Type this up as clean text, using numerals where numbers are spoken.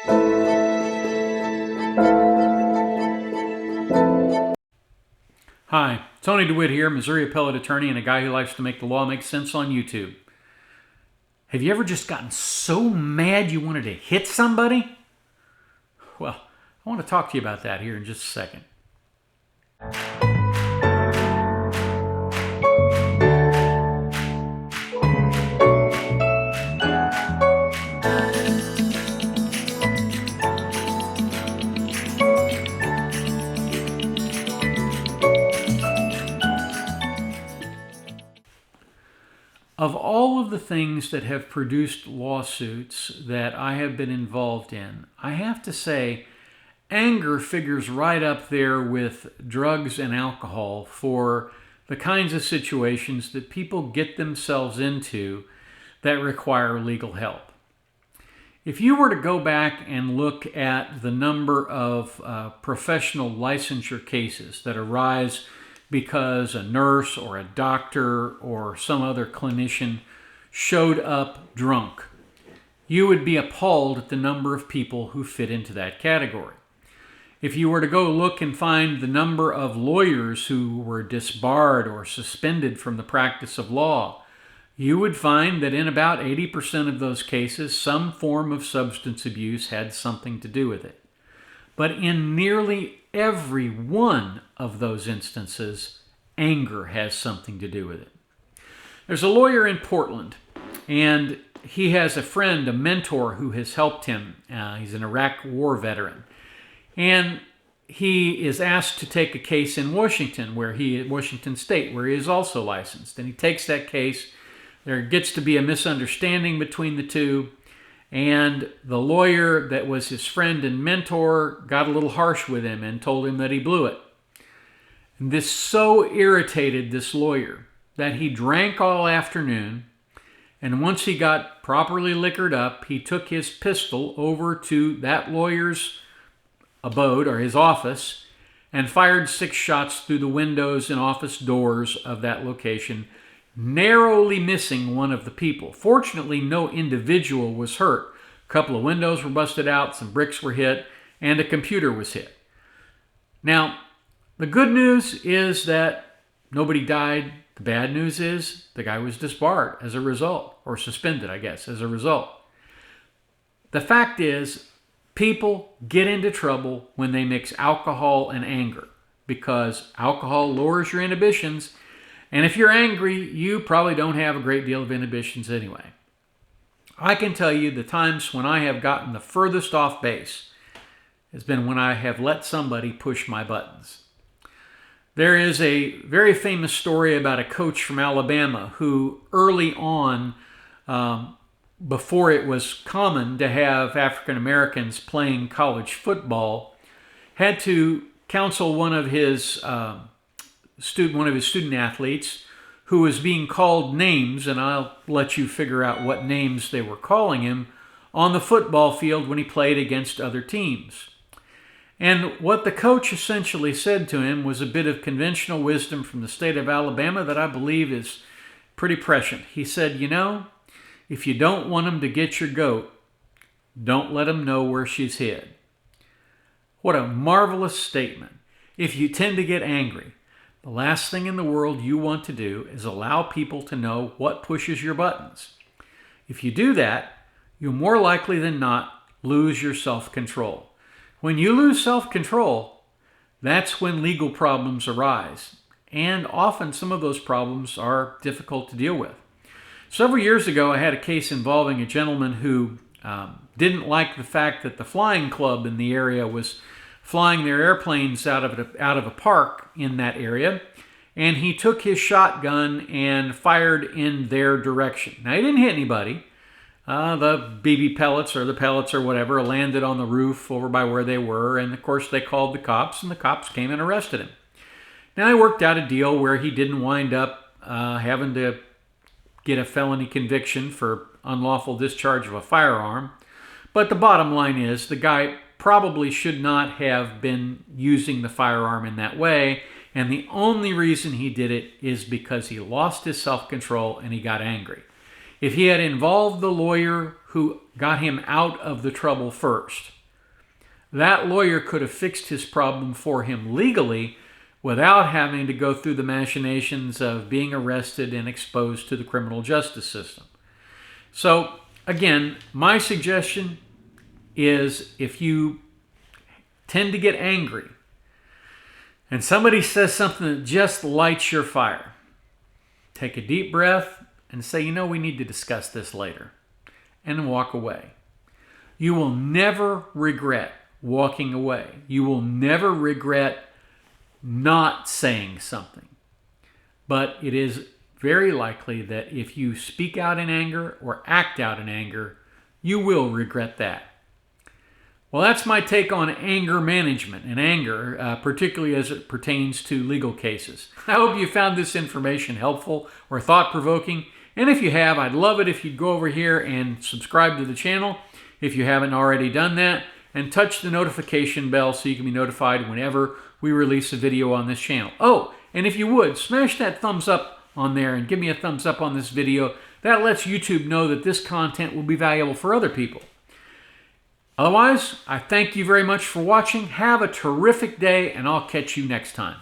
Hi, Tony DeWitt here, Missouri appellate attorney and a guy who likes to make the law make sense on YouTube. Have you ever just gotten so mad you wanted to hit somebody? Well, I want to talk to you about that here in just a second. Of all of the things that have produced lawsuits that I have been involved in, I have to say anger figures right up there with drugs and alcohol for the kinds of situations that people get themselves into that require legal help. If you were to go back and look at the number of professional licensure cases that arise because a nurse or a doctor or some other clinician showed up drunk, you would be appalled at the number of people who fit into that category. If you were to go look and find the number of lawyers who were disbarred or suspended from the practice of law, you would find that in about 80% of those cases, some form of substance abuse had something to do with it. But in nearly every one of those instances, anger has something to do with it. There's a lawyer in Portland, and he has a friend, a mentor, who has helped him. He's an Iraq war veteran. And he is asked to take a case in Washington State, where he is also licensed. And he takes that case. There gets to be a misunderstanding between the two. And the lawyer that was his friend and mentor got a little harsh with him and told him that he blew it. And this so irritated this lawyer that he drank all afternoon. And once he got properly liquored up, he took his pistol over to that lawyer's abode or his office and fired 6 shots through the windows and office doors of that location, narrowly missing one of the people. Fortunately, no individual was hurt. A couple of windows were busted out, some bricks were hit, and a computer was hit. Now, the good news is that nobody died. The bad news is the guy was disbarred as a result, or suspended, I guess, as a result. The fact is, people get into trouble when they mix alcohol and anger, because alcohol lowers your inhibitions. And if you're angry, you probably don't have a great deal of inhibitions anyway. I can tell you the times when I have gotten the furthest off base has been when I have let somebody push my buttons. There is a very famous story about a coach from Alabama who early on, before it was common to have African Americans playing college football, had to counsel one of his student athletes who was being called names, and I'll let you figure out what names they were calling him, on the football field when he played against other teams. And what the coach essentially said to him was a bit of conventional wisdom from the state of Alabama that I believe is pretty prescient. He said, if you don't want them to get your goat, don't let them know where she's hid. What a marvelous statement. If you tend to get angry, the last thing in the world you want to do is allow people to know what pushes your buttons. If you do that, you'll more likely than not lose your self-control. When you lose self-control, that's when legal problems arise. And often some of those problems are difficult to deal with. Several years ago, I had a case involving a gentleman who didn't like the fact that the flying club in the area was flying their airplanes out of a park in that area, and he took his shotgun and fired in their direction. Now, he didn't hit anybody. The BB pellets or the pellets or whatever landed on the roof over by where they were, and of course they called the cops, and the cops came and arrested him. Now, I worked out a deal where he didn't wind up having to get a felony conviction for unlawful discharge of a firearm, but the bottom line is the guy probably should not have been using the firearm in that way, and the only reason he did it is because he lost his self-control and he got angry. If he had involved the lawyer who got him out of the trouble first, that lawyer could have fixed his problem for him legally without having to go through the machinations of being arrested and exposed to the criminal justice system. So, again, my suggestion is if you tend to get angry and somebody says something that just lights your fire, take a deep breath and say, you know, we need to discuss this later, and walk away. You will never regret walking away. You will never regret not saying something. But it is very likely that if you speak out in anger or act out in anger, you will regret that. Well, that's my take on anger management and anger, particularly as it pertains to legal cases. I hope you found this information helpful or thought-provoking. And if you have, I'd love it if you'd go over here and subscribe to the channel if you haven't already done that, and touch the notification bell so you can be notified whenever we release a video on this channel. Oh, and if you would, smash that thumbs up on there and give me a thumbs up on this video. That lets YouTube know that this content will be valuable for other people. Otherwise, I thank you very much for watching. Have a terrific day, and I'll catch you next time.